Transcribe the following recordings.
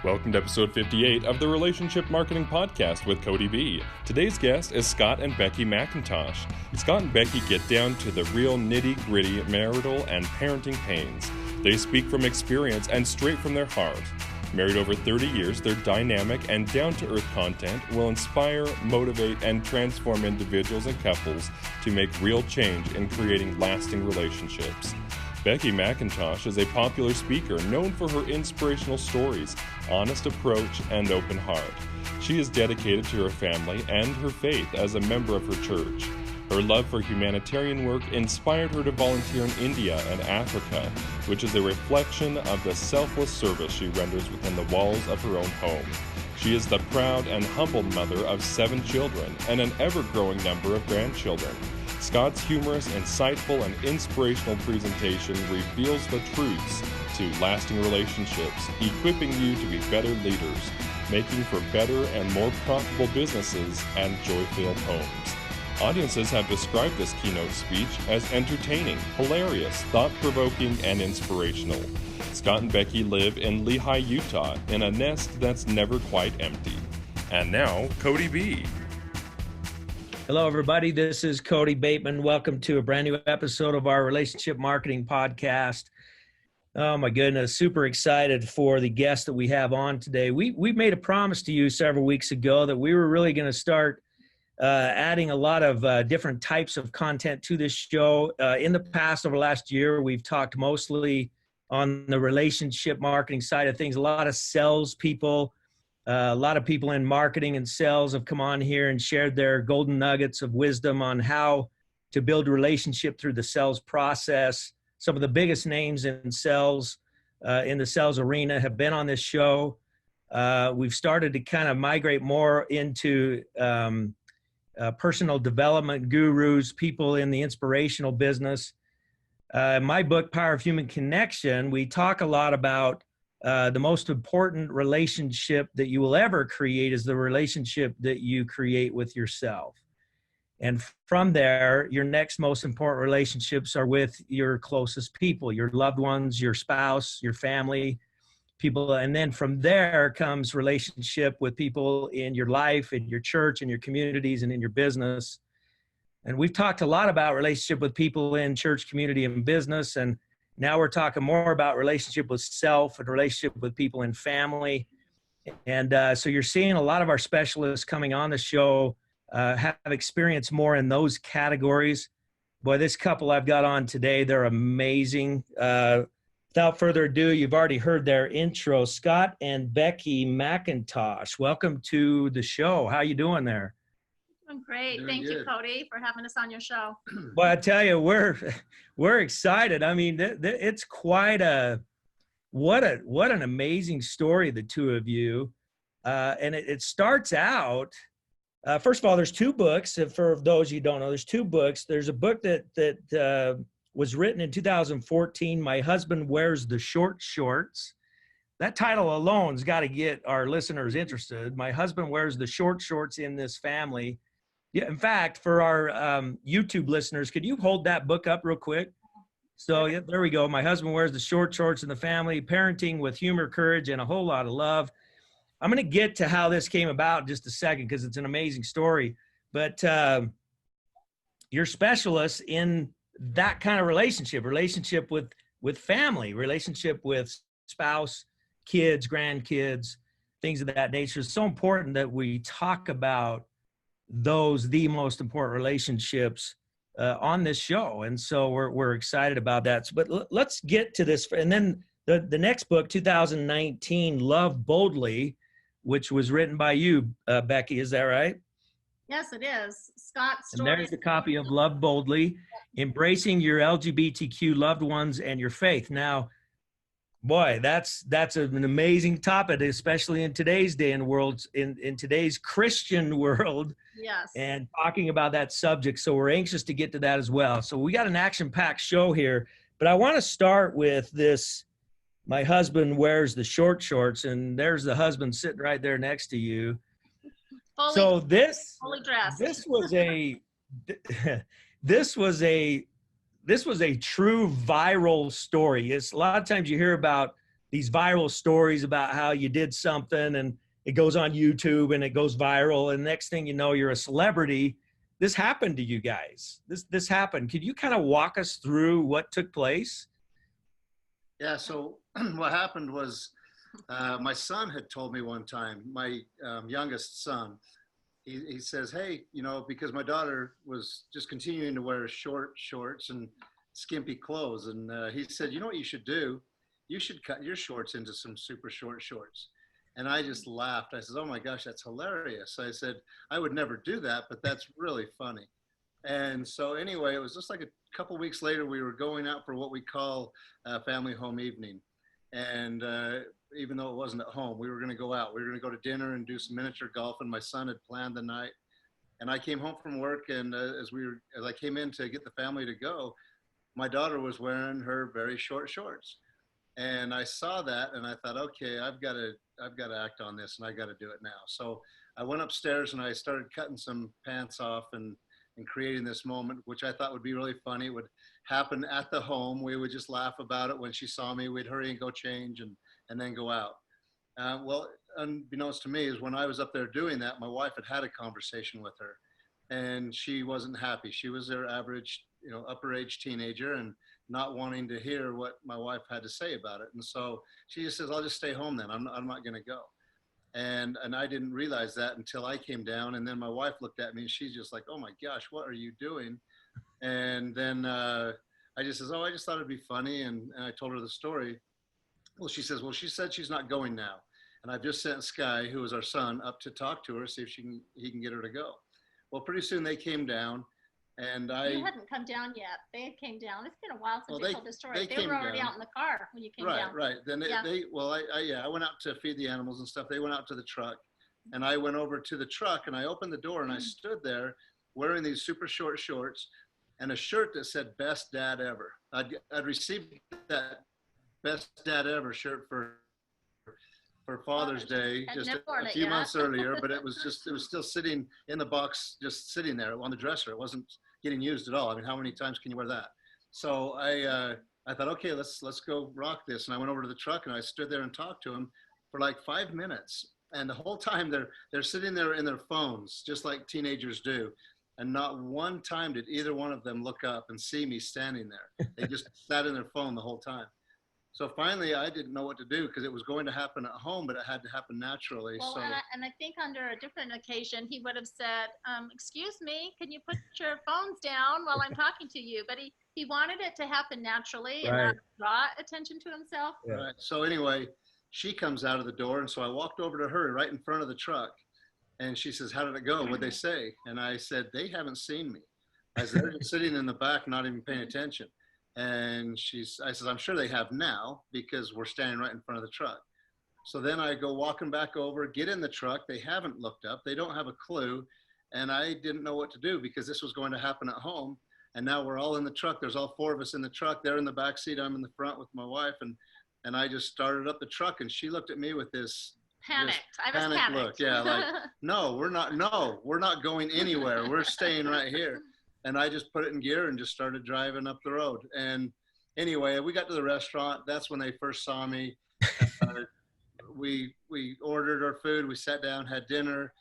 Welcome to episode 58 of the Relationship Marketing Podcast with Cody B. Today's guest is Scott and Becky Mackintosh. Scott and Becky get down to the real nitty-gritty marital and parenting pains. They speak from experience and straight from their heart. Married over 30 years, their dynamic and down-to-earth content will inspire, motivate, and transform individuals and couples to make real change in creating lasting relationships. Becky Mackintosh is a popular speaker known for her inspirational stories, honest approach, and open heart. She is dedicated to her family and her faith as a member of her church. Her love for humanitarian work inspired her to volunteer in India and Africa, which is a reflection of the selfless service she renders within the walls of her own home. She is the proud and humbled mother of 7 children and an ever-growing number of grandchildren. Scott's humorous, insightful, and inspirational presentation reveals the truths to lasting relationships, equipping you to be better leaders, making for better and more profitable businesses and joy-filled homes. Audiences have described this keynote speech as entertaining, hilarious, thought-provoking, and inspirational. Scott and Becky live in Lehi, Utah, in a nest that's never quite empty. And now, Cody B. Hello, everybody. This is Cody Bateman. Welcome to a brand new episode of our Relationship Marketing Podcast. Oh, my goodness. Super excited for the guest that we have on today. We made a promise to you several weeks ago that we were really going to start adding a lot of different types of content to this show. In the past, over the last year, we've talked mostly on the relationship marketing side of things. A lot of salespeople, a lot of people in marketing and sales have come on here and shared their golden nuggets of wisdom on how to build a relationship through the sales process. Some of the biggest names in sales, in the sales arena, have been on this show. We've started to kind of migrate more into personal development gurus, people in the inspirational business. My book, Power of Human Connection, we talk a lot about the most important relationship that you will ever create is the relationship that you create with yourself. And from there, your next most important relationships are with your closest people, your loved ones, your spouse, your family, people. And then from there comes relationship with people in your life, in your church, in your communities, and in your business. And we've talked a lot about relationship with people in church, community, and business. And now we're talking more about relationship with self and relationship with people in family. And so you're seeing a lot of our specialists coming on the show have experience more in those categories. Boy, this couple I've got on today, they're amazing. Without further ado, you've already heard their intro. Scott and Becky Mackintosh, welcome to the show. How you doing there? I'm great. Thank you, Cody, for having us on your show. Well, I tell you, we're excited. I mean, it's quite what an amazing story, the two of you. And it starts out, first of all, there's 2 books. For those you don't know, there's 2 books. There's a book that was written in 2014, My Husband Wears the Short Shorts. That title alone's got to get our listeners interested. My Husband Wears the Short Shorts in This Family. Yeah, in fact, for our YouTube listeners, could you hold that book up real quick? So yeah, there we go. My Husband Wears the Short Shorts in the Family, Parenting with Humor, Courage, and a Whole Lot of Love. I'm going to get to how this came about in just a second because it's an amazing story. But you're specialists in that kind of relationship with family, relationship with spouse, kids, grandkids, things of that nature. It's so important that we talk about the most important relationships on this show. And so we're excited about that. But let's get to this. And then the next book, 2019, Love Boldly, which was written by you, Becky, is that right? Yes, it is. Scott's story. And there's a copy of Love Boldly, Embracing Your LGBTQ Loved Ones and Your Faith. Now, boy, that's an amazing topic, especially in today's day and world, in today's Christian world. Yes. And talking about that subject. So we're anxious to get to that as well. So we got an action-packed show here, but I want to start with this. My husband wears the short shorts, and there's the husband sitting right there next to you. Fully dressed. This was a this was a true viral story. It's a lot of times you hear about these viral stories about how you did something and it goes on YouTube and it goes viral, and next thing you know, you're a celebrity. This happened to you guys. This happened. Could you kind of walk us through what took place? Yeah, so what happened was my son had told me one time, my youngest son, he says, hey, you know, because my daughter was just continuing to wear short shorts and skimpy clothes. And he said, you know what you should do? You should cut your shorts into some super short shorts. And I just laughed. I said, oh my gosh, that's hilarious. I said, I would never do that, but that's really funny. And so anyway, it was just like a couple weeks later, we were going out for what we call family home evening. And even though it wasn't at home, we were going to go out. We were going to go to dinner and do some miniature golf. And my son had planned the night. And I came home from work, and as I came in to get the family to go, my daughter was wearing her very short shorts. And I saw that, and I thought, okay, I've got to act on this, and I got to do it now. So I went upstairs and I started cutting some pants off and creating this moment, which I thought would be really funny. It would happen at the home. We would just laugh about it. When she saw me, we'd hurry and go change and then go out. Well, unbeknownst to me, is when I was up there doing that, my wife had a conversation with her, and she wasn't happy. She was their average, you know, upper age teenager, and not wanting to hear what my wife had to say about it. And so she just says, I'll just stay home then. I'm not going to go. And I didn't realize that until I came down. And then my wife looked at me and she's just like, oh my gosh, what are you doing? And then I just says, oh, I just thought it'd be funny. And I told her the story. Well, she says, well, she said she's not going now. And I've just sent Sky, who is our son, up to talk to her, see if he can get her to go. Well, pretty soon they came down. And You hadn't come down yet. They came down. It's been a while since you told the story. They were already out in the car when you came down. Right. Then I went out to feed the animals and stuff. They went out to the truck, and I went over to the truck and I opened the door and I stood there wearing these super short shorts and a shirt that said "Best Dad Ever." I'd received that "Best Dad Ever" shirt for Father's Day just a few months earlier, but it was still sitting in the box, just sitting there on the dresser. It wasn't getting used at all. I mean, how many times can you wear that? So I thought, okay, let's go rock this. And I went over to the truck and I stood there and talked to him for like 5 minutes. And the whole time they're sitting there in their phones, just like teenagers do. And not one time did either one of them look up and see me standing there. They just sat in their phone the whole time. So finally, I didn't know what to do because it was going to happen at home, but it had to happen naturally. Well, so, and I think under a different occasion, he would have said, excuse me, can you put your phones down while I'm talking to you? But he wanted it to happen naturally and not draw attention to himself. Yeah. Right. So anyway, she comes out of the door. And so I walked over to her right in front of the truck. And she says, how did it go? What'd they say? And I said, they haven't seen me. I said, they're just sitting in the back, not even paying attention. And I said, I'm sure they have now because we're standing right in front of the truck. So then I go walking back over, get in the truck. They haven't looked up. They don't have a clue. And I didn't know what to do because this was going to happen at home. And now we're all in the truck. There's all four of us in the truck. They're in the back seat. I'm in the front with my wife. And I just started up the truck and she looked at me with this panicked. I was panicked. Look. Yeah, like, no, we're not going anywhere. We're staying right here. And I just put it in gear and just started driving up the road. And anyway, we got to the restaurant. That's when they first saw me. We ordered our food. We sat down, had dinner.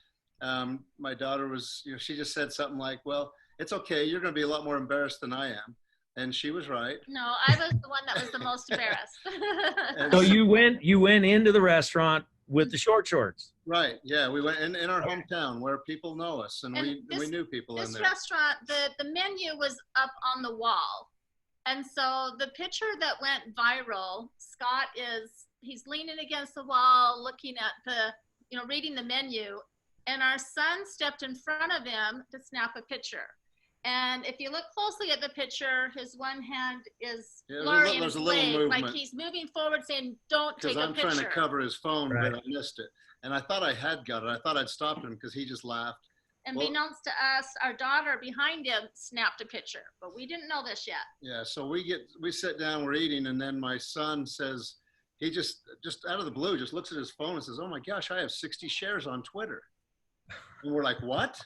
My daughter was, she just said something like, well, it's okay. You're going to be a lot more embarrassed than I am. And she was right. No, I was the one that was the most embarrassed. So you went into the restaurant with the short shorts. Right. Yeah. We went in our hometown where people know us and we knew people in there. This restaurant, the menu was up on the wall. And so the picture that went viral, Scott he's leaning against the wall, looking at reading the menu. And our son stepped in front of him to snap a picture. And if you look closely at the picture, his one hand is blurry and swaying, like he's moving forward saying, don't take a picture. Because I'm trying to cover his phone, right. But I missed it. And I thought I had got it. I thought I'd stopped him because he just laughed. And beknownst to us, our daughter behind him snapped a picture, but we didn't know this yet. Yeah, so we sit down, we're eating, and then my son says, he just out of the blue, just looks at his phone and says, oh my gosh, I have 60 shares on Twitter. And we're like, what?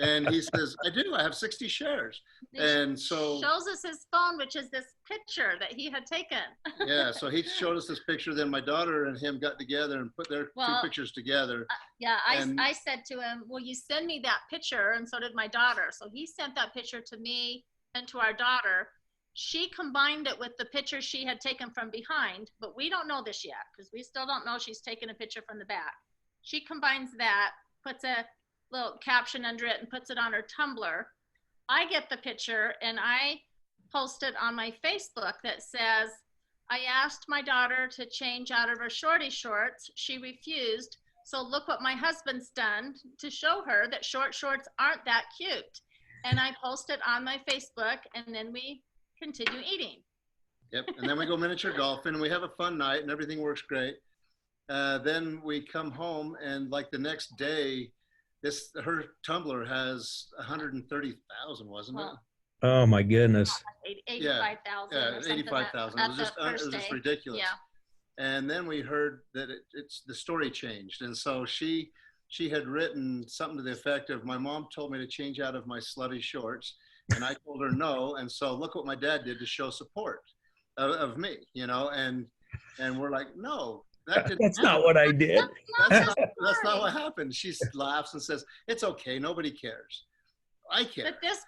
And he says, I do. I have 60 shares. And so shows us his phone, which is this picture that he had taken. yeah, so he showed us this picture. Then my daughter and him got together and put their two pictures together. I said to him, will you send me that picture? And so did my daughter. So he sent that picture to me and to our daughter. She combined it with the picture she had taken from behind, but we don't know this yet because we still don't know she's taken a picture from the back. She combines that, puts a little caption under it and puts it on her Tumblr. I get the picture and I post it on my Facebook that says, I asked my daughter to change out of her shorty shorts. She refused. So look what my husband's done to show her that short shorts aren't that cute. And I post it on my Facebook and then we continue eating. Yep. And then we go miniature golfing and we have a fun night and everything works great. Then we come home and like the next day, her Tumblr has 130,000, wasn't it? Oh my goodness. 85,000. Yeah, 85,000. It was just ridiculous. Yeah. And then we heard that the story changed. And so she had written something to the effect of, my mom told me to change out of my slutty shorts. And I told her no. And so look what my dad did to show support of me, you know, and we're like, no. That's not what I did. That's not what happened. She laughs and says, it's okay. Nobody cares. I care. But this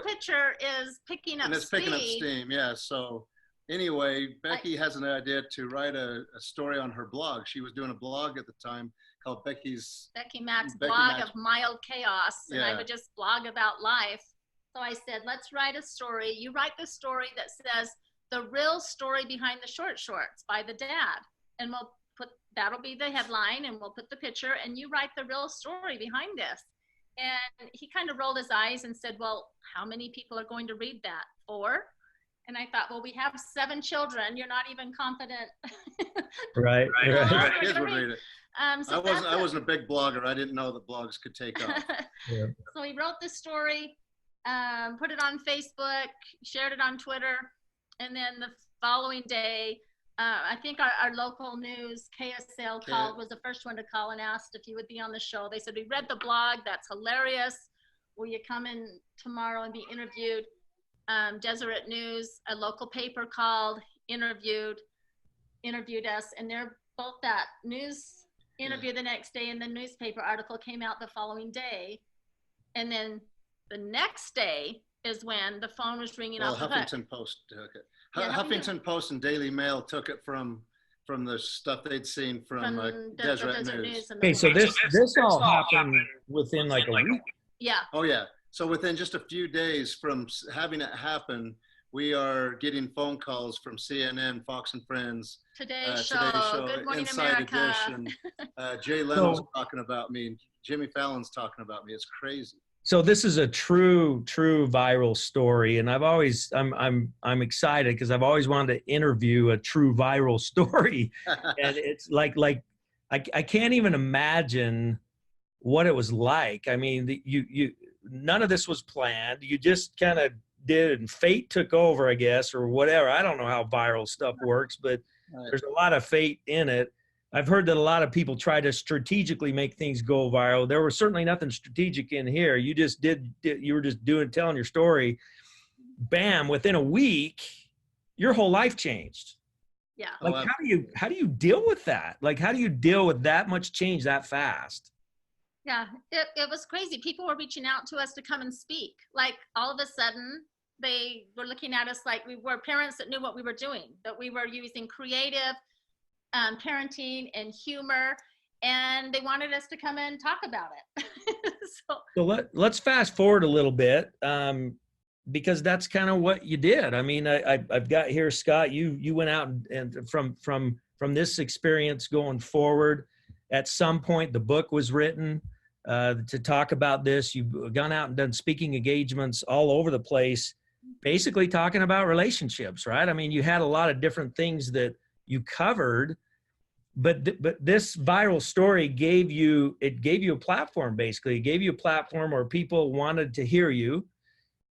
picture is picking up steam. And it's picking up steam, yeah. So anyway, Becky has an idea to write a story on her blog. She was doing a blog at the time called Becky Mac's blog of mild chaos. And I would just blog about life. So I said, let's write a story. You write the story that says the real story behind the short shorts by the dad. And that'll be the headline and we'll put the picture and you write the real story behind this. And he kind of rolled his eyes and said, well, how many people are going to read that? 4? And I thought, well, we have 7 children. You're not even confident. Right. Kids would read it. I wasn't a big blogger. I didn't know that blogs could take off. Yeah. So he wrote the story, put it on Facebook, shared it on Twitter. And then the following day, I think our local news, KSL, was the first one to call and asked if you would be on the show. They said, we read the blog. That's hilarious. Will you come in tomorrow and be interviewed? Deseret News, a local paper called, interviewed us. And they're both that news interview the next day and the newspaper article came out the following day. And then the next day is when the phone was ringing off the hook. Huffington Post took it. Huffington Post and Daily Mail took it from the stuff they'd seen from Deseret News. Okay, so this all happened within like a week? Yeah. Oh, yeah. So within just a few days from having it happen, we are getting phone calls from CNN, Fox and Friends, Today Show, Good Morning Inside America. Edition. Jay Leno's talking about me, and Jimmy Fallon's talking about me. It's crazy. So this is a true viral story, and I'm excited because I've always wanted to interview a true viral story, and it's like I can't even imagine what it was like. I mean, you none of this was planned. You just kind of did, and fate took over, I guess, or whatever. I don't know how viral stuff works, but there's a lot of fate in it. I've heard that a lot of people try to strategically make things go viral. There was certainly nothing strategic in here. You just you were just telling your story. Bam, within a week, your whole life changed. Yeah. Like, how do you deal with that? Like, how do you deal with that much change that fast? Yeah, it was crazy. People were reaching out to us to come and speak. Like, all of a sudden, they were looking at us like we were parents that knew what we were doing, that we were using creative parenting and humor, and they wanted us to come and talk about it. So let's fast forward a little bit, because that's kind of what you did. I mean, I've got here, Scott, you went out and from this experience going forward, at some point the book was written to talk about this. You've gone out and done speaking engagements all over the place, basically talking about relationships, right? I mean, you had a lot of different things that you covered, but this viral story gave you a platform. Basically, it gave you a platform where people wanted to hear you,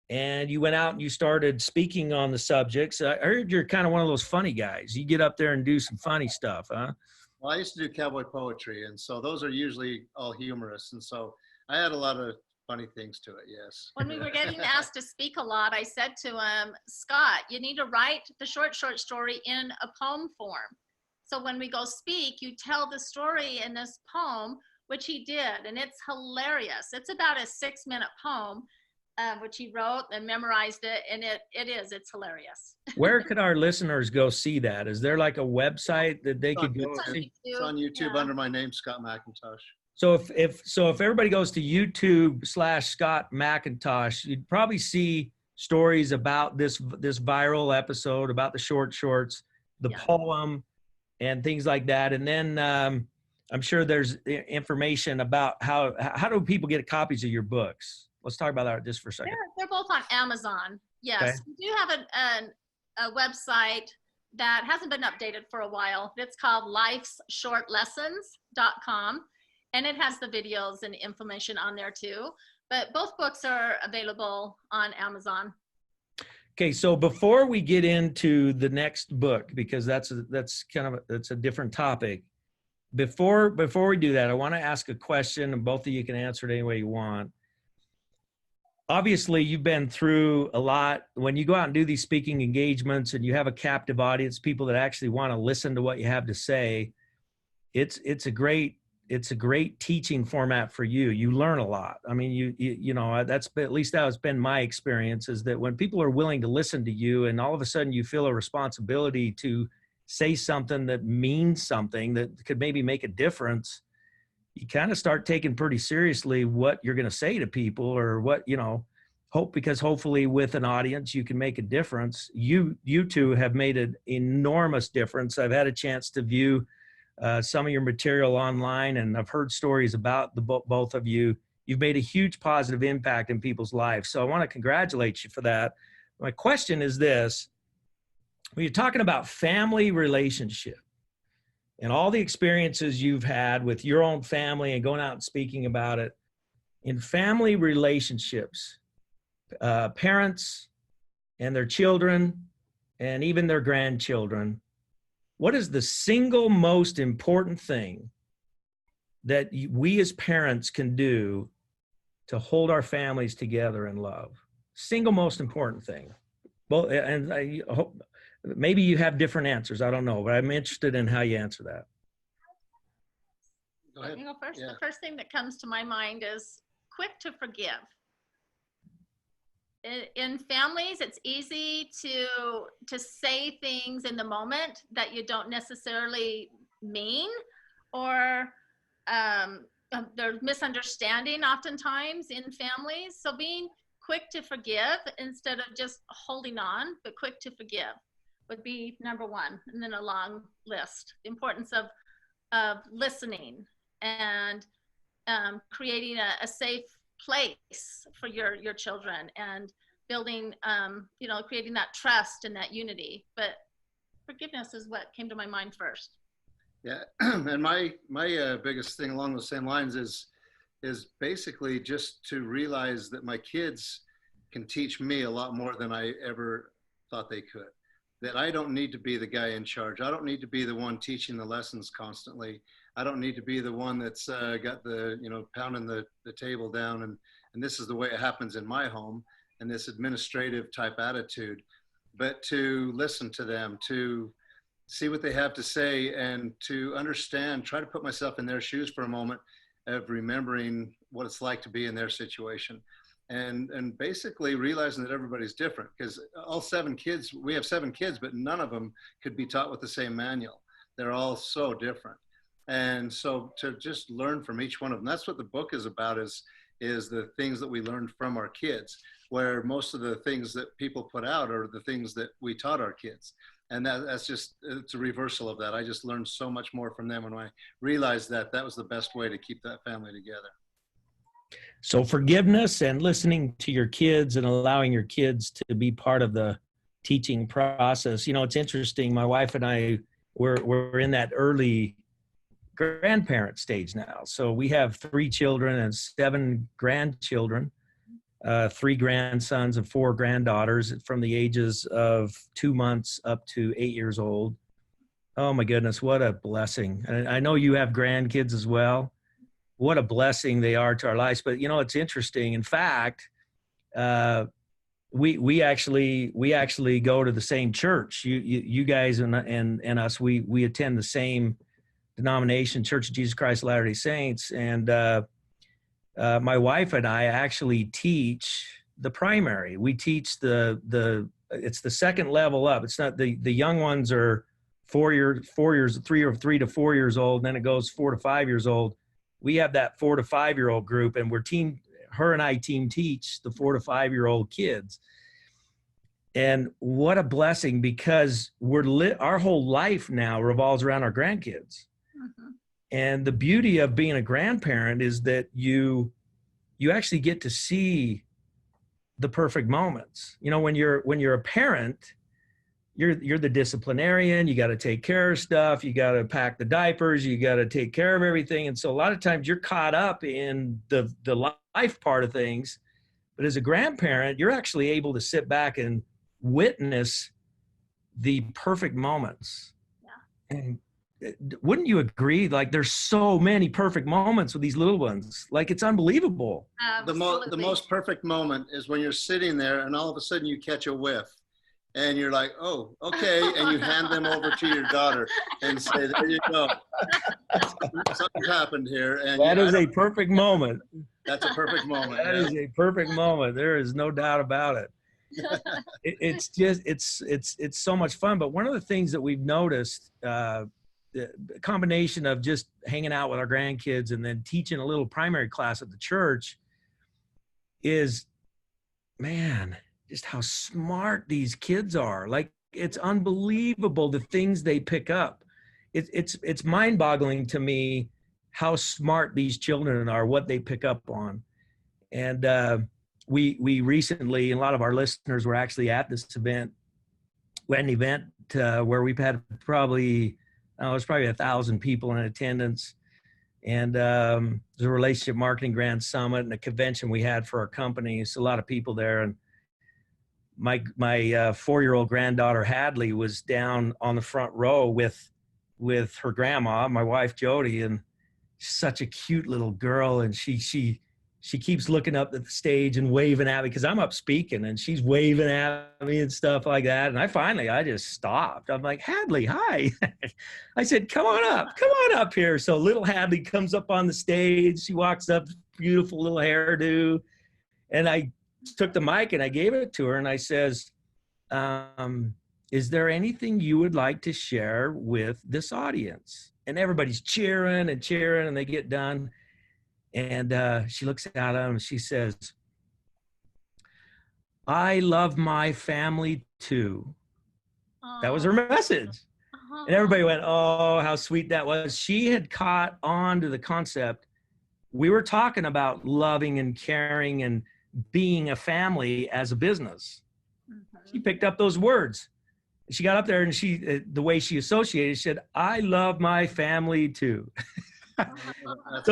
and you went out and you started speaking on the subjects. I heard you're kind of one of those funny guys. You get up there and do some funny stuff, huh? Well, I used to do cowboy poetry, and so those are usually all humorous. And so I had a lot of funny things to it. Yes. When we were getting asked to speak a lot, I said to him, Scott, you need to write the short story in a poem form. So when we go speak, you tell the story in this poem, which he did, and it's hilarious. It's about a 6-minute poem, which he wrote and memorized it, and it's hilarious. Where could our listeners go see that? Is there like a website that they could go see? It's on YouTube under my name, Scott Mackintosh. So if everybody goes to YouTube/Scott Mackintosh, you'd probably see stories about this viral episode, about the shorts, the poem, and things like that. And then I'm sure there's information about how do people get copies of your books. Let's talk about that just for a second. They're both on Amazon. Yes, okay. We do have a website that hasn't been updated for a while. It's called lifesshortlessons.com. And it has the videos and information on there too. But both books are available on Amazon. Okay, so before we get into the next book, because that's a different topic. Before we do that, I want to ask a question, and both of you can answer it any way you want. Obviously, you've been through a lot. When you go out and do these speaking engagements and you have a captive audience, people that actually want to listen to what you have to say, it's a great teaching format for you. You learn a lot. I mean, you know, that's at least that has been my experience, is that when people are willing to listen to you and all of a sudden you feel a responsibility to say something that means something that could maybe make a difference, you kind of start taking pretty seriously what you're going to say to people, or what, you know, because hopefully with an audience you can make a difference. You two have made an enormous difference. I've had a chance to view some of your material online, and I've heard stories about both of you. You've made a huge positive impact in people's lives. So I want to congratulate you for that. My question is this: when you're talking about family relationship and all the experiences you've had with your own family and going out and speaking about it, in family relationships, parents and their children and even their grandchildren, what is the single most important thing that we as parents can do to hold our families together in love? Single most important thing. Well, and I hope maybe you have different answers. I don't know, but I'm interested in how you answer that. Go ahead. You go first. Yeah. The first thing that comes to my mind is quick to forgive. In families, it's easy to say things in the moment that you don't necessarily mean, or there's misunderstanding oftentimes in families. So being quick to forgive instead of just holding on, but quick to forgive would be number one, and then a long list. The importance of listening and creating a safe place for your children, and building, creating that trust and that unity. But forgiveness is what came to my mind first. Yeah, and my biggest thing along those same lines is basically just to realize that my kids can teach me a lot more than I ever thought they could. That I don't need to be the guy in charge. I don't need to be the one teaching the lessons constantly. I don't need to be the one that's got the, pounding the table down and this is the way it happens in my home, and this administrative type attitude. But to listen to them, to see what they have to say, and to understand, try to put myself in their shoes for a moment of remembering what it's like to be in their situation. And basically realizing that everybody's different, because all 7 kids, we have 7 kids, but none of them could be taught with the same manual. They're all so different. And so to just learn from each one of them, that's what the book is about, is the things that we learned from our kids, where most of the things that people put out are the things that we taught our kids. And that's just, it's a reversal of that. I just learned so much more from them when I realized that was the best way to keep that family together. So forgiveness and listening to your kids and allowing your kids to be part of the teaching process. It's interesting. My wife and I, we're in that early grandparent stage now. So we have 3 children and 7 grandchildren, 3 grandsons and 4 granddaughters from the ages of 2 months up to 8 years old. Oh my goodness, what a blessing. And I know you have grandkids as well. what a blessing they are to our lives. But you know, it's interesting. In fact, we actually go to the same church. You guys and us, we attend the same denomination, Church of Jesus Christ of Latter-day Saints, and my wife and I actually teach the primary. We teach it's the second level up. It's not the young ones are 3 to 4 years old, and then it goes 4 to 5 years old. We have that 4 to 5 year old group, and her and I team teach the 4 to 5 year old kids. And what a blessing, because our whole life now revolves around our grandkids. Mm-hmm. And the beauty of being a grandparent is that you actually get to see the perfect moments. You know, when you're a parent, you're the disciplinarian. You got to take care of stuff. You got to pack the diapers. You got to take care of everything. And so a lot of times you're caught up in the life part of things. But as a grandparent, you're actually able to sit back and witness the perfect moments. Yeah. And wouldn't you agree? Like, there's so many perfect moments with these little ones. Like, it's unbelievable. The most perfect moment is when you're sitting there and all of a sudden you catch a whiff. And you're like, oh, okay. And you hand them over to your daughter and say, there you go. Something happened here. And that is a perfect moment. That's a perfect moment. That is a perfect moment. There is no doubt about it. It's just, it's so much fun. But one of the things that we've noticed, the combination of just hanging out with our grandkids and then teaching a little primary class at the church is, man, just how smart these kids are. Like, it's unbelievable the things they pick up. It's mind-boggling to me how smart these children are, what they pick up on. And we recently, and a lot of our listeners were actually at this event. We had an event where we've had probably 1,000 people in attendance. And there's a relationship marketing grand summit and a convention we had for our company. It's a lot of people there. And my 4-year-old granddaughter Hadley was down on the front row with her grandma, my wife Jody, and she's such a cute little girl. And she keeps looking up at the stage and waving at me because I'm up speaking, and she's waving at me and stuff like that. And I just stopped. I'm like, Hadley, hi. I said, come on up here. So little Hadley comes up on the stage. She walks up, beautiful little hairdo, and I took the mic and I gave it to her and I says, is there anything you would like to share with this audience? And everybody's cheering and they get done. And she looks at him and she says, I love my family too. Aww. That was her message. Uh-huh. And everybody went, oh, how sweet that was. She had caught on to the concept. We were talking about loving and caring and being a family as a business. Mm-hmm. She picked up those words. She got up there and the way she associated, she said, I love my family too. So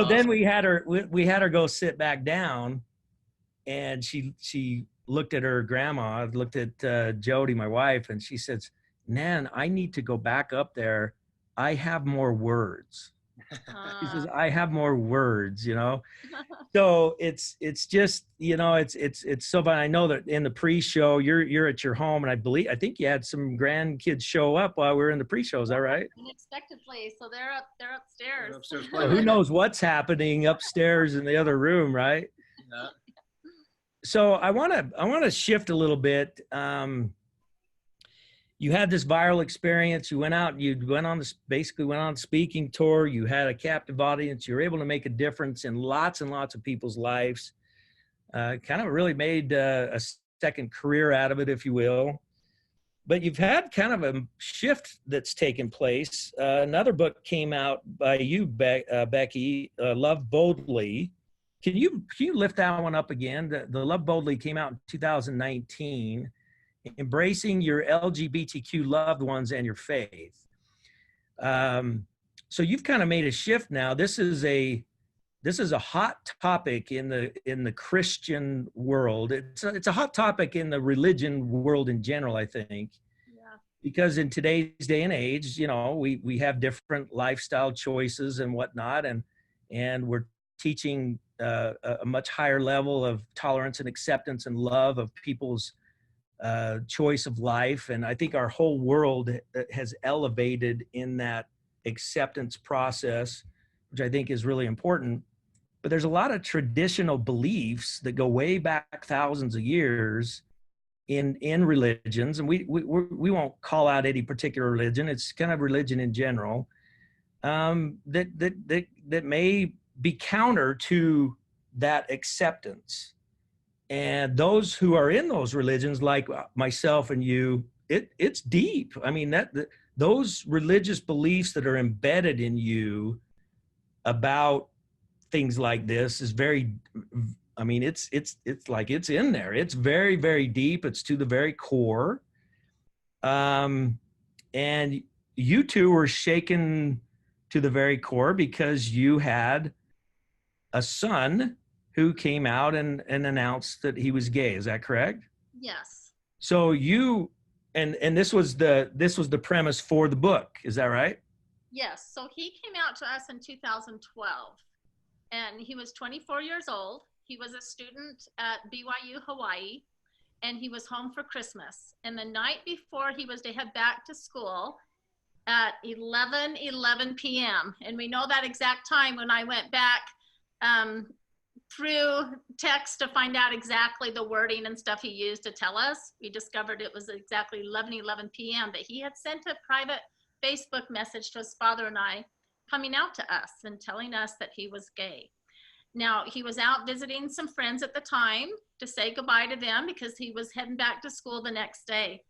awesome. Then we had her go sit back down, and she looked at her grandma, looked at Jody, my wife, and she says, Nan, I need to go back up there. I have more words. He says, I have more words, you know? So it's just, you know, it's so fun. I know that in the pre-show, you're at your home, and I think you had some grandkids show up while we were in the pre-show. Is that right? Unexpectedly. So they're upstairs. So who knows what's happening upstairs in the other room, right? Yeah. So I want to shift a little bit. You had this viral experience. You went out, went on the speaking tour. You had a captive audience. You were able to make a difference in lots and lots of people's lives. Kind of really made a second career out of it, if you will. But you've had kind of a shift that's taken place. Another book came out by you, Becky, Love Boldly. Can you lift that one up again? The Love Boldly came out in 2019. Embracing your LGBTQ loved ones and your faith. So you've kind of made a shift now. This is a hot topic in the Christian world. It's a hot topic in the religion world in general, I think. Yeah. Because in today's day and age, you know, we have different lifestyle choices and whatnot, and we're teaching a much higher level of tolerance and acceptance and love of people's choice of life. And I think our whole world has elevated in that acceptance process, which I think is really important. But there's a lot of traditional beliefs that go way back thousands of years in religions, and we won't call out any particular religion. It's kind of religion in general, that may be counter to that acceptance. And those who are in those religions, like myself and you, it's deep. I mean, those religious beliefs that are embedded in you about things like this is very, I mean, it's like it's in there. It's very, very deep. It's to the very core. And you two were shaken to the very core because you had a son who came out and announced that he was gay. Is that correct? Yes. So you, and this was the premise for the book. Is that right? Yes. So he came out to us in 2012, and he was 24 years old. He was a student at BYU, Hawaii, and he was home for Christmas. And the night before he was to head back to school at 11 p.m. And we know that exact time when I went back through text to find out exactly the wording and stuff he used to tell us. We discovered it was exactly 11 p.m. that he had sent a private Facebook message to his father and I, coming out to us and telling us that he was gay. Now, he was out visiting some friends at the time to say goodbye to them because he was heading back to school the next day.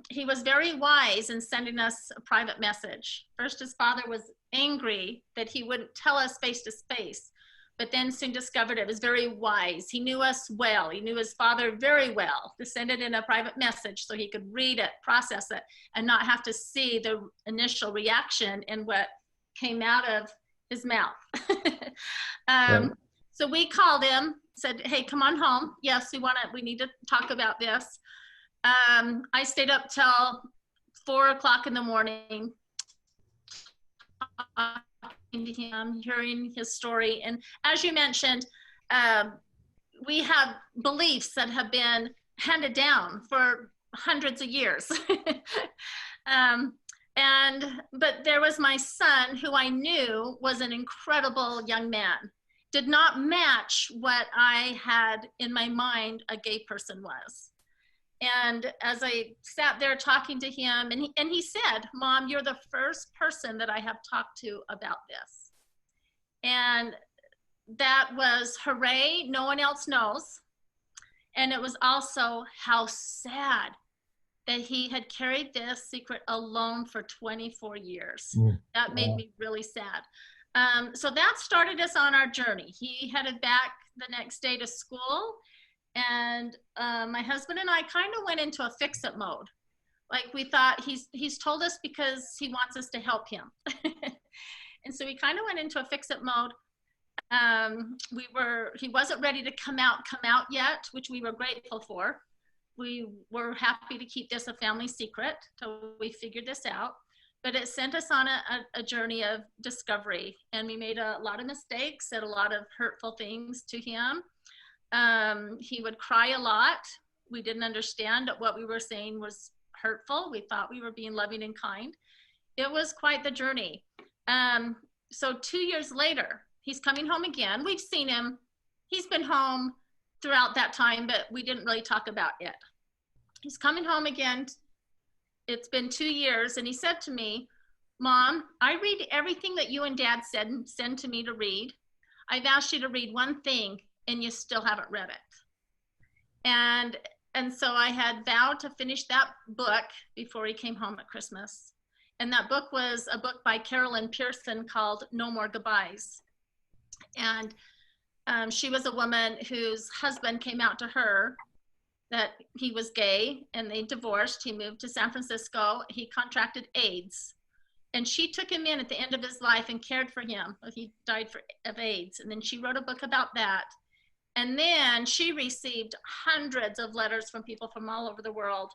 He was very wise in sending us a private message. First, his father was angry that he wouldn't tell us face to face, but then soon discovered it was very wise. He knew us well. He knew his father very well to send it in a private message so he could read it, process it, and not have to see the initial reaction in what came out of his mouth. So we called him, said, hey, come on home. Yes, we need to talk about this. I stayed up till 4 o'clock in the morning, talking to him, hearing his story. And as you mentioned, we have beliefs that have been handed down for hundreds of years. But there was my son, who I knew was an incredible young man, did not match what I had in my mind a gay person was. And as I sat there talking to him, and he said, Mom, you're the first person that I have talked to about this. And that was hooray, no one else knows. And it was also how sad that he had carried this secret alone for 24 years. That made me really sad. So that started us on our journey. He headed back the next day to school, and my husband and I kind of went into a fix-it mode. Like, we thought he's told us because he wants us to help him. And so we kind of went into a fix-it mode. He wasn't ready to come out yet, which we were grateful for. We were happy to keep this a family secret till we figured this out. But it sent us on a journey of discovery, and we made a lot of mistakes, said a lot of hurtful things to him. He would cry a lot. We didn't understand that what we were saying was hurtful. We thought we were being loving and kind. It was quite the journey. So 2 years later, he's coming home again. We've seen him. He's been home throughout that time, but we didn't really talk about it. He's coming home again. It's been 2 years, and he said to me, Mom, I read everything that you and Dad send to me to read. I've asked you to read one thing, and you still haven't read it. And so I had vowed to finish that book before he came home at Christmas. And that book was a book by Carolyn Pearson called No More Goodbyes. And she was a woman whose husband came out to her that he was gay, and they divorced. He moved to San Francisco. He contracted AIDS, and she took him in at the end of his life and cared for him. He died of AIDS, and then she wrote a book about that. And then she received hundreds of letters from people from all over the world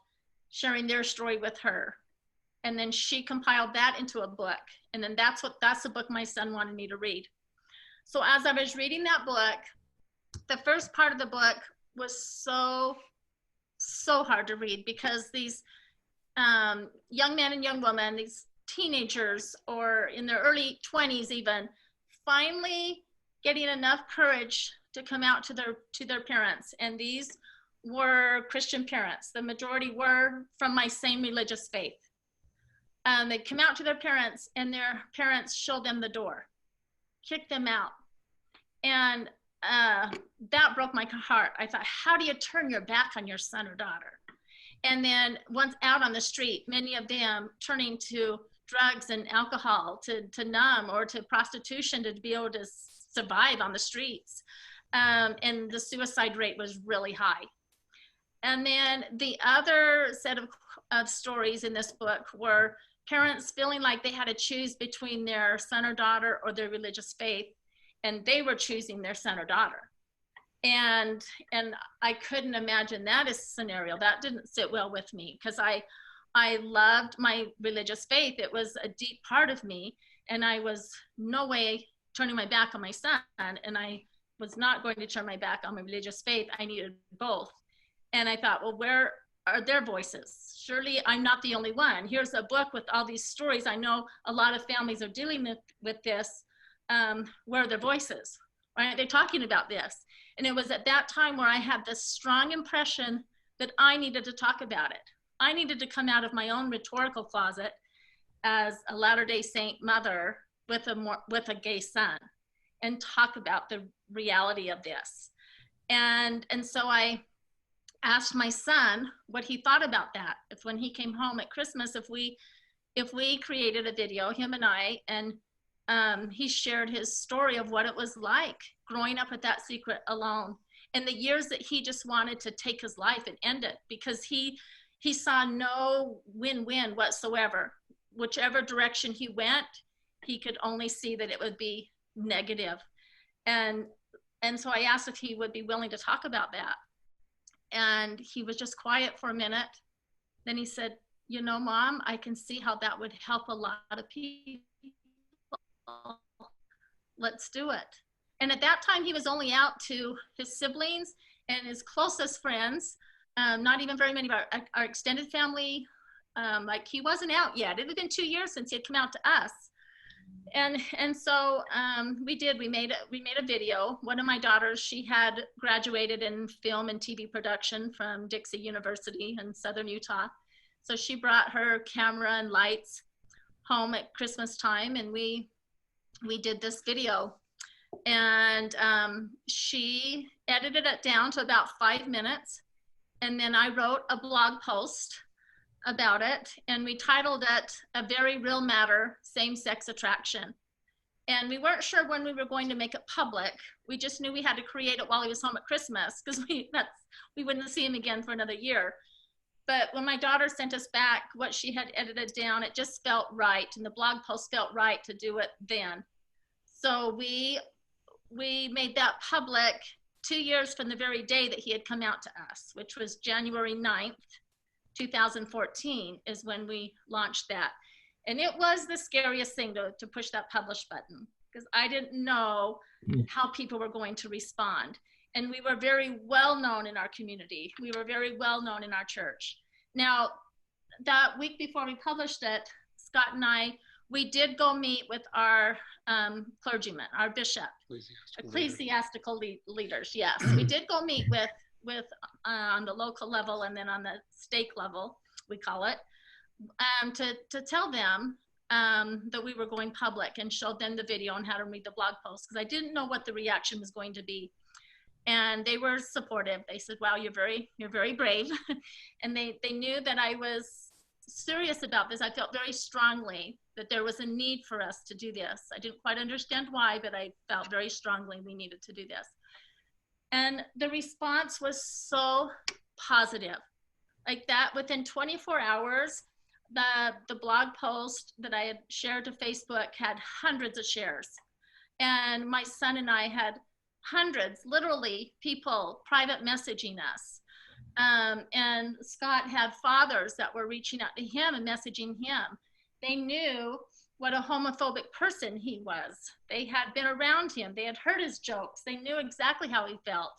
sharing their story with her. And then she compiled that into a book. And then that's the book my son wanted me to read. So as I was reading that book, the first part of the book was so hard to read, because these young men and young women, these teenagers or in their early 20s even, finally getting enough courage to come out to their parents. And these were Christian parents. The majority were from my same religious faith. They come out to their parents, and their parents show them the door, kick them out. And that broke my heart. I thought, how do you turn your back on your son or daughter? And then once out on the street, many of them turning to drugs and alcohol to numb, or to prostitution to be able to survive on the streets. And the suicide rate was really high. And then the other set of stories in this book were parents feeling like they had to choose between their son or daughter or their religious faith, and they were choosing their son or daughter. And I couldn't imagine that as a scenario. That didn't sit well with me, because I loved my religious faith. It was a deep part of me, and I was no way turning my back on my son, and I was not going to turn my back on my religious faith. I needed both. And I thought, well, where are their voices? Surely I'm not the only one. Here's a book with all these stories. I know a lot of families are dealing with this. Where are their voices? Why aren't they talking about this? And it was at that time where I had this strong impression that I needed to talk about it. I needed to come out of my own rhetorical closet as a Latter-day Saint mother with a gay son, and talk about the reality of this. And so I asked my son what he thought about that. If when he came home at Christmas, if we created a video, him and I, and he shared his story of what it was like growing up with that secret alone, and the years that he just wanted to take his life and end it, because he saw no win-win whatsoever. Whichever direction he went, he could only see that it would be negative. And so I asked if he would be willing to talk about that. And he was just quiet for a minute. Then he said, you know, Mom, I can see how that would help a lot of people. Let's do it. And at that time, he was only out to his siblings and his closest friends, not even very many of our extended family. Like, he wasn't out yet. It had been 2 years since he had come out to us. And so we made a video. One of my daughters, she had graduated in film and TV production from Dixie University in Southern Utah. So she brought her camera and lights home at Christmas time, and we did this video. And she edited it down to about 5 minutes. And then I wrote a blog post about it, and we titled it "A Very Real Matter, Same-Sex Attraction." And we weren't sure when we were going to make it public. We just knew we had to create it while he was home at Christmas, because we wouldn't see him again for another year. But when my daughter sent us back what she had edited down, it just felt right, and the blog post felt right to do it then. So we made that public 2 years from the very day that he had come out to us, which was January 9th, 2014 is when we launched that. And it was the scariest thing to push that publish button, because I didn't know how people were going to respond. And we were very well known in our community. We were very well known in our church. Now, that week before we published it, Scott and I, we did go meet with our clergyman, our bishop, ecclesiastical leaders. Yes, we did go meet with on the local level, and then on the stake level, we call it, to tell them that we were going public, and showed them the video and how to read the blog post, because I didn't know what the reaction was going to be. And they were supportive. They said, wow, you're very brave. And they knew that I was serious about this. I felt very strongly that there was a need for us to do this. I didn't quite understand why, but I felt very strongly we needed to do this. And the response was so positive. Like that, within 24 hours, the blog post that I had shared to Facebook had hundreds of shares. And my son and I had hundreds, literally, people private messaging us. And Scott had fathers that were reaching out to him and messaging him. They knew what a homophobic person he was. They had been around him. They had heard his jokes. They knew exactly how he felt.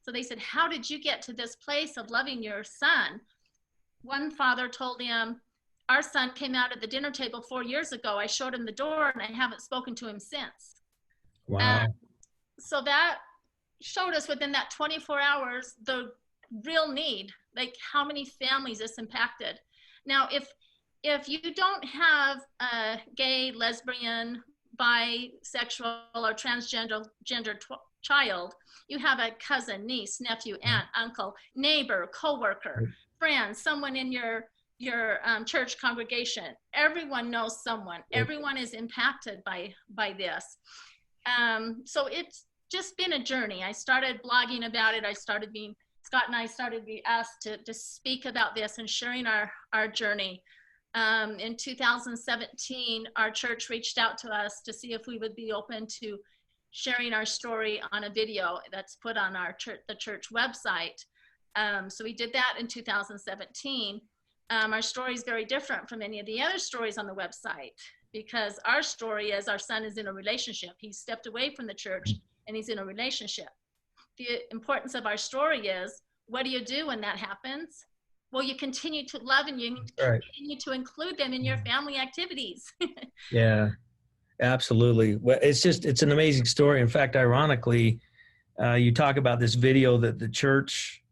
So they said, how did you get to this place of loving your son? One father told him, our son came out at the dinner table 4 years ago. I showed him the door and I haven't spoken to him since. Wow. So that showed us within that 24 hours, the real need, like how many families this impacted. Now, if you don't have a gay, lesbian, bisexual, or transgender child, you have a cousin, niece, nephew, aunt, uncle, neighbor, coworker, friend, someone in your church congregation. Everyone knows someone. Everyone is impacted by this. So it's just been a journey. I started blogging about it. Scott and I started being asked to speak about this and sharing our journey. In 2017, our church reached out to us to see if we would be open to sharing our story on a video that's put on the church website. So we did that in 2017. Our story is very different from any of the other stories on the website, because our story is our son is in a relationship. He stepped away from the church and he's in a relationship. The importance of our story is, what do you do when that happens? Well, you continue to love and you continue to include them in your family activities. Yeah, absolutely. Well, it's an amazing story. In fact, ironically, you talk about this video that the church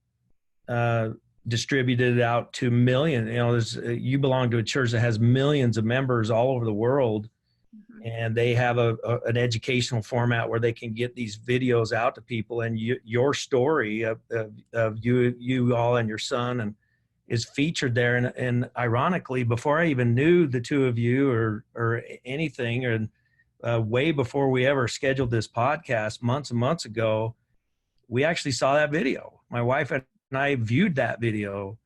distributed out to millions. You know, you belong to a church that has millions of members all over the world, and they have an educational format where they can get these videos out to people. And your story of you all and your son is featured there. And ironically, before I even knew the two of you or anything, or way before we ever scheduled this podcast months and months ago, we actually saw that video. My wife and I viewed that video.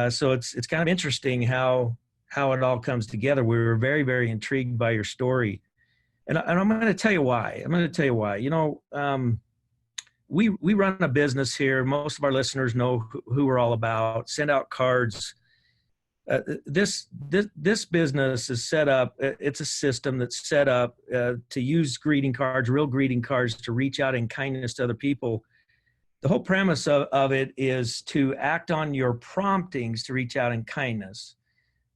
So it's kind of interesting how it all comes together. We were very, very intrigued by your story. And I'm going to tell you why. You know, we run a business here. Most of our listeners know who we're all about. Send out cards. This business is set up. It's a system that's set up to use greeting cards, real greeting cards, to reach out in kindness to other people. The whole premise of it is to act on your promptings to reach out in kindness.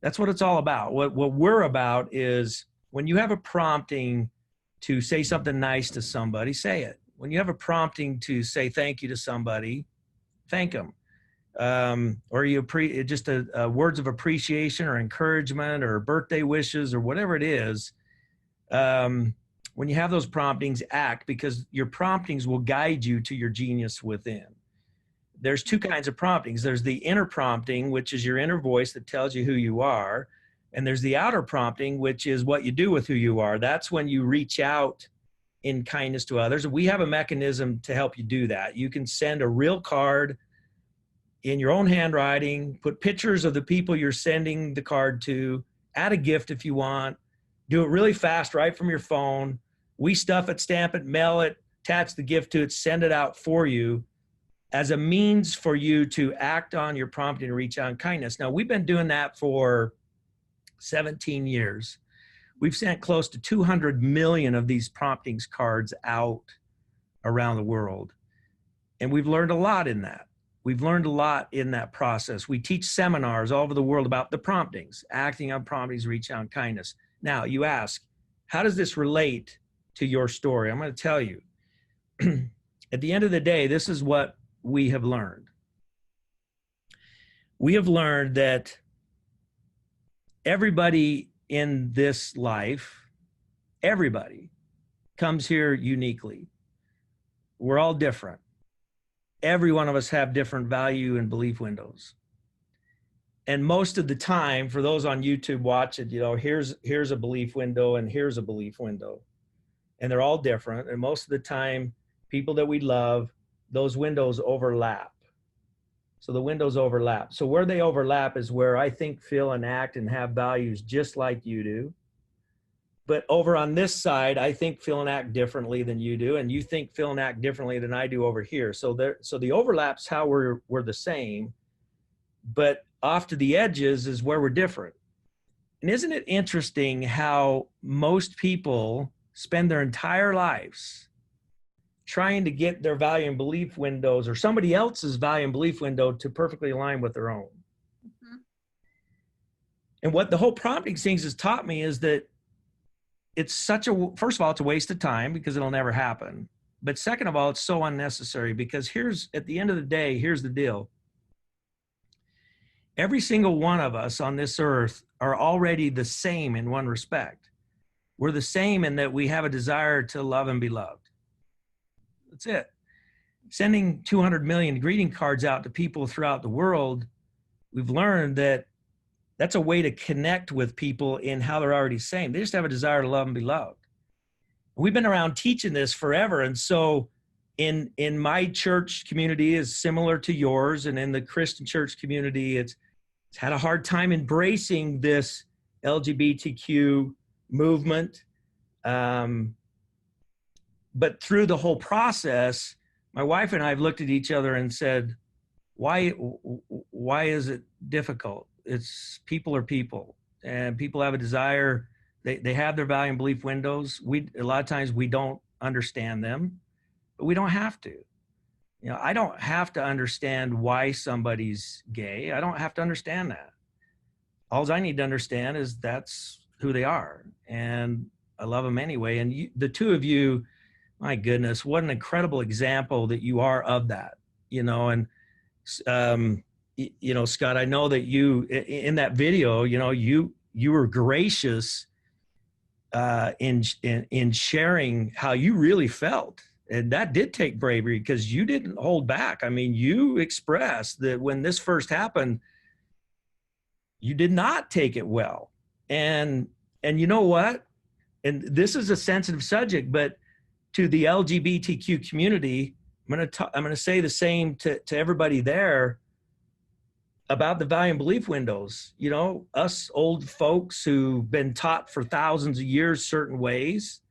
That's what it's all about. What we're about is, when you have a prompting to say something nice to somebody, say it. When you have a prompting to say thank you to somebody, thank them. Or just words of appreciation or encouragement or birthday wishes or whatever it is. When you have those promptings, act, because your promptings will guide you to your genius within. There's two kinds of promptings. There's the inner prompting, which is your inner voice that tells you who you are. And there's the outer prompting, which is what you do with who you are. That's when you reach out in kindness to others. We have a mechanism to help you do that. You can send a real card in your own handwriting, put pictures of the people you're sending the card to, add a gift if you want, do it really fast right from your phone. We stuff it, stamp it, mail it, attach the gift to it, send it out for you as a means for you to act on your prompting to reach out in kindness. Now, we've been doing that for 17 years. We've sent close to 200 million of these promptings cards out around the world. And we've learned a lot in that. We've learned a lot in that process. We teach seminars all over the world about the promptings, acting on promptings to reach out in kindness. Now, you ask, how does this relate to your story? I'm going to tell you. At the end of the day, this is what we have learned. We have learned that everybody in this life, everybody comes here uniquely. We're all different. Every one of us have different value and belief windows. And most of the time, for those on YouTube watch it, you know, here's a belief window and here's a belief window. And they're all different. And most of the time, people that we love, those windows overlap. So the windows overlap. So where they overlap is where I think, feel, and act and have values just like you do. But over on this side, I think, feel, and act differently than you do. And you think, feel, and act differently than I do over here. So the overlap's how we're the same. But off to the edges is where we're different. And isn't it interesting how most people spend their entire lives trying to get their value and belief windows or somebody else's value and belief window to perfectly align with their own? Mm-hmm. And what the whole prompting things has taught me is that it's first of all, it's a waste of time because it'll never happen. But second of all, it's so unnecessary because at the end of the day, here's the deal. Every single one of us on this earth are already the same in one respect. We're the same in that we have a desire to love and be loved. That's it. Sending 200 million greeting cards out to people throughout the world, we've learned that that's a way to connect with people in how they're already same. They just have a desire to love and be loved. We've been around teaching this forever. And so in my church community is similar to yours, and in the Christian church community, it's had a hard time embracing this LGBTQ movement. But through the whole process, my wife and I have looked at each other and said, why is it difficult? It's people are people, and people have a desire. They have their value and belief windows. A lot of times we don't understand them, but we don't have to. You know, I don't have to understand why somebody's gay. I don't have to understand that. All I need to understand is that's who they are, and I love them anyway. And the two of you, my goodness, what an incredible example that you are of that. You know, and you know, Scott, I know that you in that video, you know, you were gracious in sharing how you really felt. And that did take bravery because you didn't hold back. I mean, you expressed that when this first happened, you did not take it well. And you know what? And this is a sensitive subject, but to the LGBTQ community, I'm going to say the same to everybody there about the value and belief windows. You know, us old folks who've been taught for thousands of years certain ways,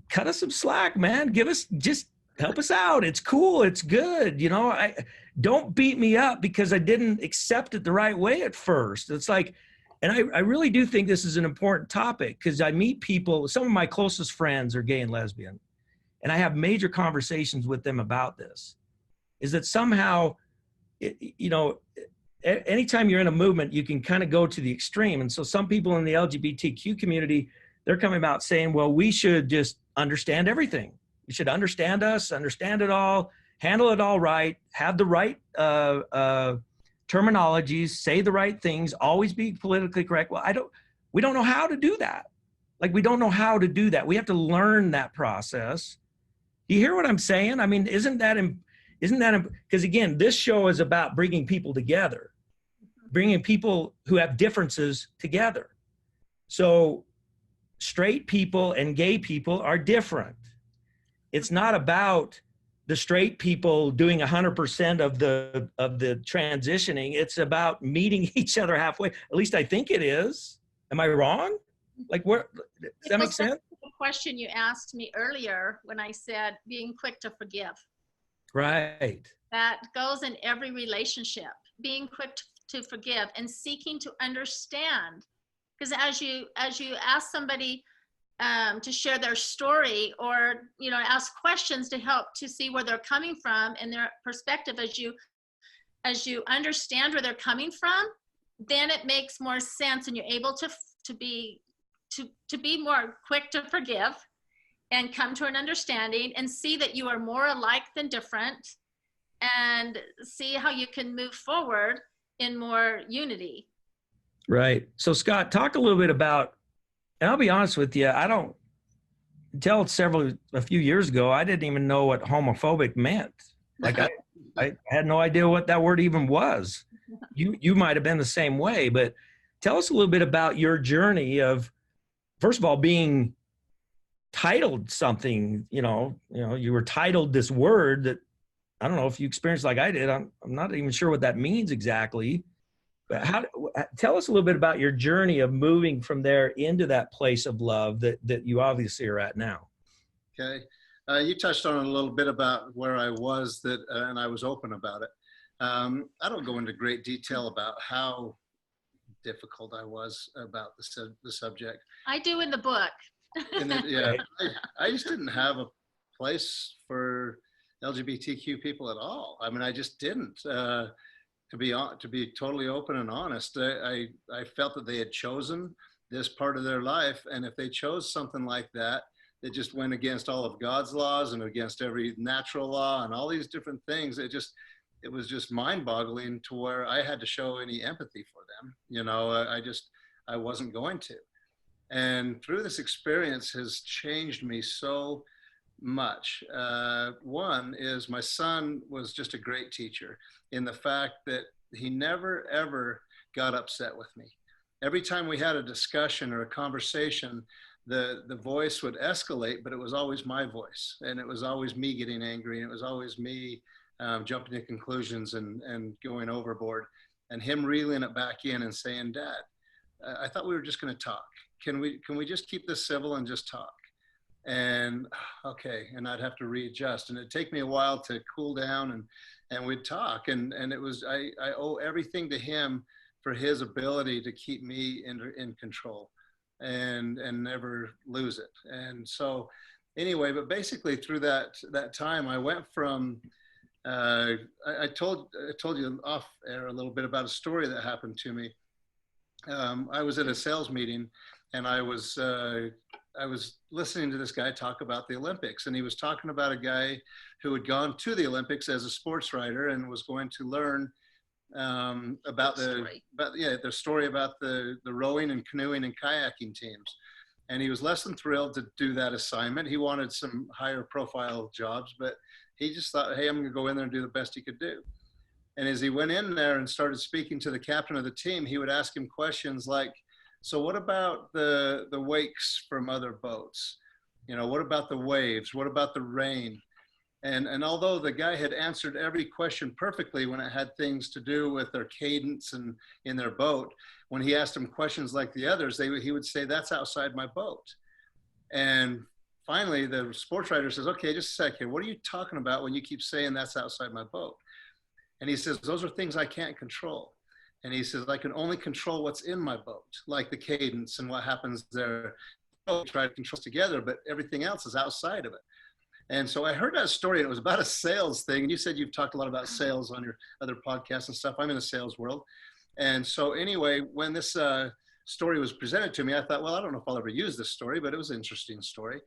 cut us some slack, man. Just help us out. It's cool. It's good. You know, don't beat me up because I didn't accept it the right way at first. It's like, and I really do think this is an important topic because I meet people, some of my closest friends are gay and lesbian, and I have major conversations with them about this, is that somehow, you know, anytime you're in a movement, you can kind of go to the extreme. And so some people in the LGBTQ community, they're coming out saying, well, we should just understand everything. We should understand us, understand it all, handle it all right, have the right terminologies, say the right things, always be politically correct. Well, we don't know how to do that. Like, we don't know how to do that. We have to learn that process. Do you hear what I'm saying? I mean, isn't that, because again, this show is about bringing people together, bringing people who have differences together. So straight people and gay people are different. It's not about the straight people doing 100% of the transitioning. It's about meeting each other halfway. At least I think it is. Am I wrong? Like, where does that make sense? The question you asked me earlier when I said being quick to forgive. Right. That goes in every relationship, being quick to forgive and seeking to understand. Because as you ask somebody to share their story, or, you know, ask questions to help to see where they're coming from and their perspective, as you understand where they're coming from, then it makes more sense, and you're able to be more quick to forgive and come to an understanding and see that you are more alike than different, and see how you can move forward in more unity. Right. So Scott, talk a little bit about, and I'll be honest with you, I don't, until a few years ago, I didn't even know what homophobic meant. Like I had no idea what that word even was. You might have been the same way, but tell us a little bit about your journey of, first of all, being titled something, you know, you were titled this word that, I don't know if you experienced like I did. I'm not even sure what that means exactly. But tell us a little bit about your journey of moving from there into that place of love that you obviously are at now. Okay. You touched on a little bit about where I was and I was open about it. I don't go into great detail about how difficult I was about the subject. I do in the book. Yeah, I just didn't have a place for LGBTQ people at all. I mean, I just didn't. To be totally open and honest, I felt that they had chosen this part of their life, and if they chose something like that, it just went against all of God's laws and against every natural law and all these different things. It was just mind-boggling to where I had to show any empathy for them. You know, I wasn't going to. And through this experience has changed me so much. One is my son was just a great teacher in the fact that he never, ever got upset with me. Every time we had a discussion or a conversation, the voice would escalate, but it was always my voice. And it was always me getting angry. And it was always me jumping to conclusions and going overboard, and him reeling it back in and saying, Dad, I thought we were just going to talk. Can we just keep this civil and just talk? And okay, and I'd have to readjust, and it'd take me a while to cool down, and we'd talk, and it was I owe everything to him for his ability to keep me in control and never lose it. And so anyway, but basically through that time, I went from I told you off air a little bit about a story that happened to me. I was at a sales meeting, and I was listening to this guy talk about the Olympics, and he was talking about a guy who had gone to the Olympics as a sports writer and was going to learn about the story about the rowing and canoeing and kayaking teams. And he was less than thrilled to do that assignment. He wanted some higher profile jobs, but he just thought, hey, I'm going to go in there and do the best he could do. And as he went in there and started speaking to the captain of the team, he would ask him questions like, so what about the wakes from other boats? You know, what about the waves? What about the rain? And although the guy had answered every question perfectly when it had things to do with their cadence and in their boat, when he asked him questions like the others, he would say, that's outside my boat. And finally, the sports writer says, okay, just a second. What are you talking about when you keep saying that's outside my boat? And he says, those are things I can't control. And he says, I can only control what's in my boat, like the cadence and what happens there. We try to control together, but everything else is outside of it. And so I heard that story, and it was about a sales thing. And you said you've talked a lot about sales on your other podcasts and stuff. I'm in the sales world. And so anyway, when this story was presented to me, I thought, well, I don't know if I'll ever use this story, but it was an interesting story.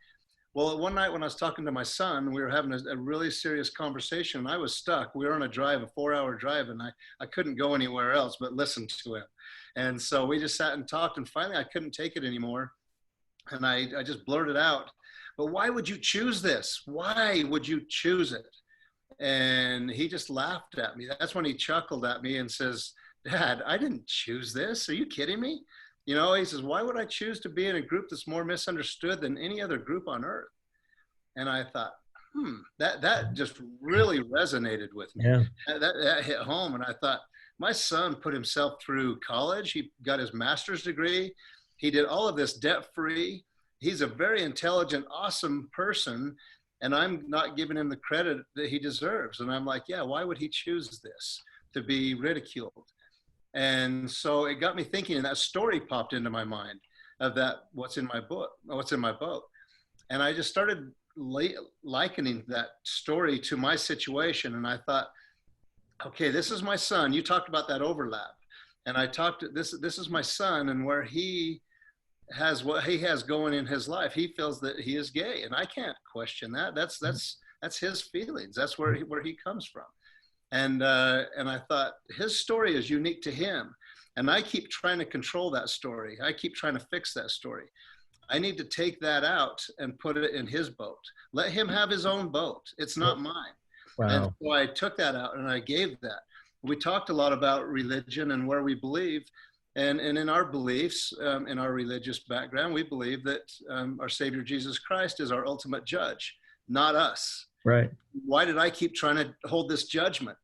Well, one night when I was talking to my son, we were having a really serious conversation, and I was stuck. We were on a drive, a 4-hour drive, and I couldn't go anywhere else but listen to him. And so we just sat and talked, and finally I couldn't take it anymore. And I just blurted out, but why would you choose this? Why would you choose it? And he just laughed at me. That's when he chuckled at me and says, Dad, I didn't choose this. Are you kidding me? You know, he says, why would I choose to be in a group that's more misunderstood than any other group on earth? And I thought, that just really resonated with me. Yeah. That hit home. And I thought, my son put himself through college. He got his master's degree. He did all of this debt-free. He's a very intelligent, awesome person. And I'm not giving him the credit that he deserves. And I'm like, yeah, why would he choose this to be ridiculed? And so it got me thinking, and that story popped into my mind of that, what's in my boat. And I just started likening that story to my situation. And I thought, okay, this is my son. You talked about that overlap. And I talked, this is my son, and where he has what he has going in his life. He feels that he is gay, and I can't question that. That's his feelings. That's where he comes from. And I thought, his story is unique to him. And I keep trying to control that story. I keep trying to fix that story. I need to take that out and put it in his boat. Let him have his own boat. It's not mine. Wow. And so I took that out and I gave that. We talked a lot about religion and where we believe. And in our beliefs, in our religious background, we believe that our Savior Jesus Christ is our ultimate judge, not us. Right. Why did I keep trying to hold this judgment?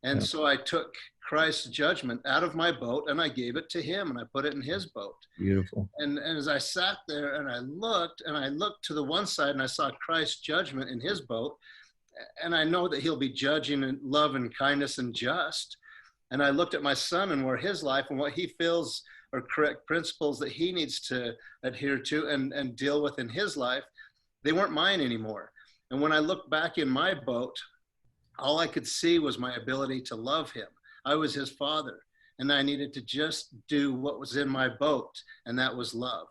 And so I took Christ's judgment out of my boat and I gave it to him and I put it in his boat. Beautiful. And as I sat there and I looked to the one side and I saw Christ's judgment in his boat, and I know that he'll be judging in love and kindness and just. And I looked at my son and where his life and what he feels are correct principles that he needs to adhere to and deal with in his life. They weren't mine anymore. And when I looked back in my boat, all I could see was my ability to love him. I was his father, and I needed to just do what was in my boat, and that was love.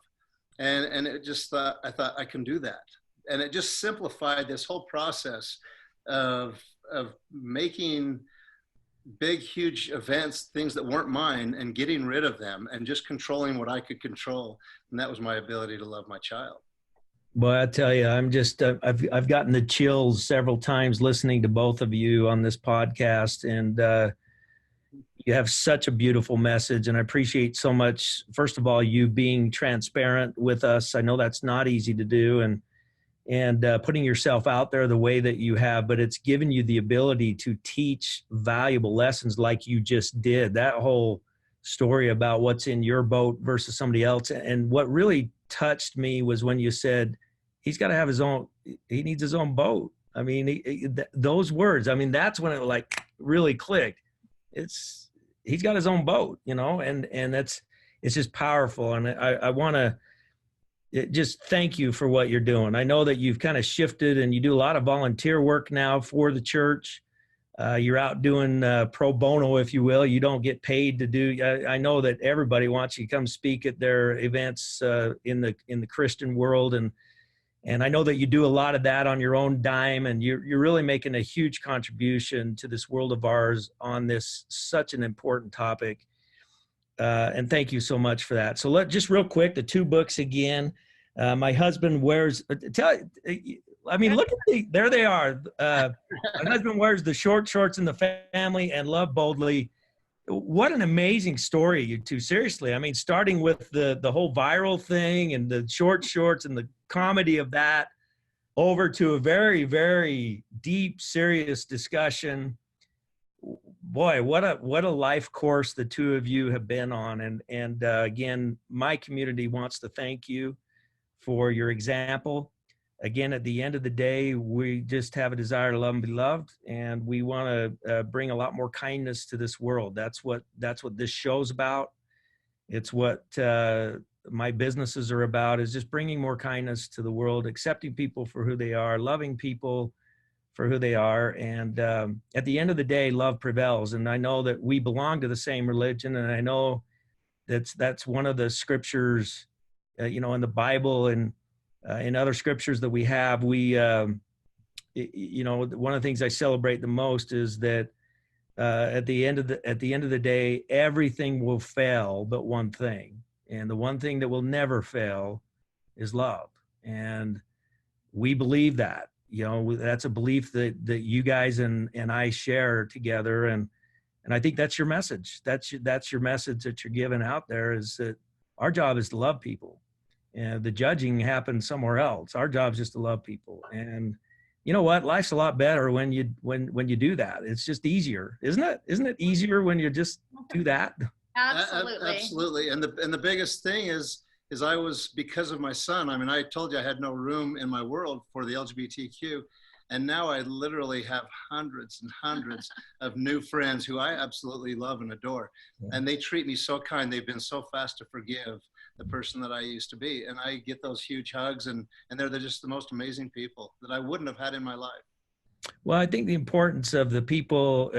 And it just I thought I can do that. And it just simplified this whole process of making big, huge events, things that weren't mine, and getting rid of them and just controlling what I could control. And that was my ability to love my child. Boy, I tell you, I'm just, I've gotten the chills several times listening to both of you on this podcast. And you have such a beautiful message. And I appreciate so much, first of all, you being transparent with us. I know that's not easy to do. And putting yourself out there the way that you have, but it's given you the ability to teach valuable lessons like you just did. That whole story about what's in your boat versus somebody else. And what really touched me was when you said, he's got to have his own, he needs his own boat. I mean, those words, I mean, that's when it like really clicked. He's got his own boat, you know, and it's just powerful. And I want to just thank you for what you're doing. I know that you've kind of shifted and you do a lot of volunteer work now for the church. You're out doing pro bono, if you will. You don't get paid to do. I know that everybody wants you to come speak at their events in the Christian world, and I know that you do a lot of that on your own dime, and you're really making a huge contribution to this world of ours on this such an important topic. And thank you so much for that. So just real quick, the 2 books again. My husband wears, look at there they are. My husband wears the short shorts in the family and love boldly. What an amazing story, you two, seriously. I mean, starting with the whole viral thing and the short shorts and the comedy of that over to a very, very deep, serious discussion. Boy, what a life course the 2 of you have been on. And again, my community wants to thank you for your example. Again, at the end of the day, we just have a desire to love and be loved, and we want to bring a lot more kindness to this world. That's what this show's about. It's what my businesses are about, is just bringing more kindness to the world, accepting people for who they are, loving people for who they are. And at the end of the day, love prevails. And I know that we belong to the same religion, and I know that's one of the scriptures, in the Bible and in other scriptures that we have. We, one of the things I celebrate the most is that at the end of the day, everything will fail but one thing, and the one thing that will never fail is love. And we believe that. That's a belief that you guys and I share together, and I think that's your message. That's your message that you're giving out there, is that our job is to love people, and the judging happens somewhere else. Our job is just to love people. And you know what? Life's a lot better when you do that. It's just easier, isn't it? Isn't it easier when you just do that? Absolutely. Absolutely. And the biggest thing is I was, because of my son, I mean, I told you I had no room in my world for the LGBTQ. And now I literally have hundreds and hundreds of new friends who I absolutely love and adore. Yeah. And they treat me so kind. They've been so fast to forgive the person that I used to be. And I get those huge hugs, and they're just the most amazing people that I wouldn't have had in my life. Well, I think the importance of the people,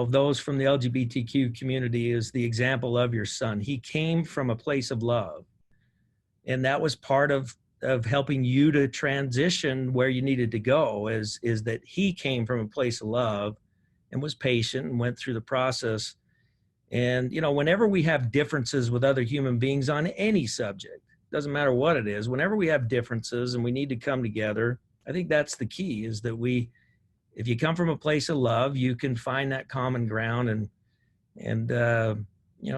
those from the LGBTQ community, is the example of your son. He came from a place of love, and that was part of helping you to transition where you needed to go, is that he came from a place of love and was patient and went through the process. And, whenever we have differences with other human beings on any subject, doesn't matter what it is, whenever we have differences and we need to come together, I think that's the key, is that if you come from a place of love, you can find that common ground and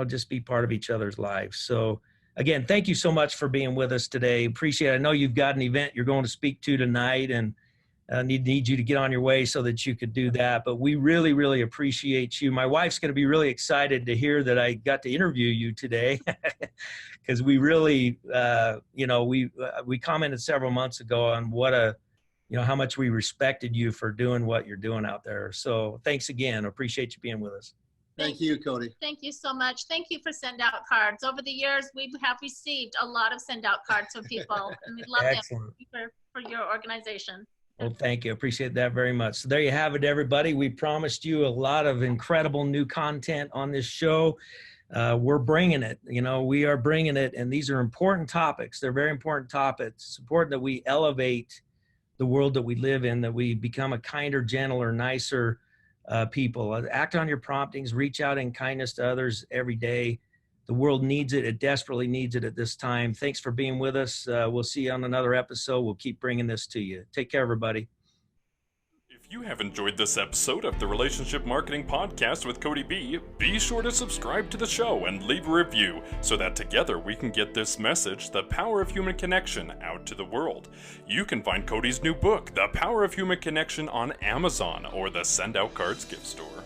just be part of each other's lives. So again, thank you so much for being with us today. Appreciate it. I know you've got an event you're going to speak to tonight, and need you to get on your way so that you could do that. But we really, really appreciate you. My wife's going to be really excited to hear that I got to interview you today, because we really, we commented several months ago on how much we respected you for doing what you're doing out there. So thanks again. Appreciate you being with us. Thank you, Cody. Thank you so much. Thank you for send out cards. Over the years, we have received a lot of send out cards from people, and we love Excellent. them for your organization. Well, thank you. Appreciate that very much. So there you have it, everybody. We promised you a lot of incredible new content on this show. We're bringing it. We are bringing it, and these are important topics. They're very important topics. It's important that we elevate the world that we live in, that we become a kinder, gentler, nicer people. Act on your promptings. Reach out in kindness to others every day. The world needs it. It desperately needs it at this time. Thanks for being with us. We'll see you on another episode. We'll keep bringing this to you. Take care, everybody. If you have enjoyed this episode of the Relationship Marketing Podcast with Cody B, be sure to subscribe to the show and leave a review so that together we can get this message, The Power of Human Connection, out to the world. You can find Cody's new book, The Power of Human Connection, on Amazon or the Send Out Cards gift store.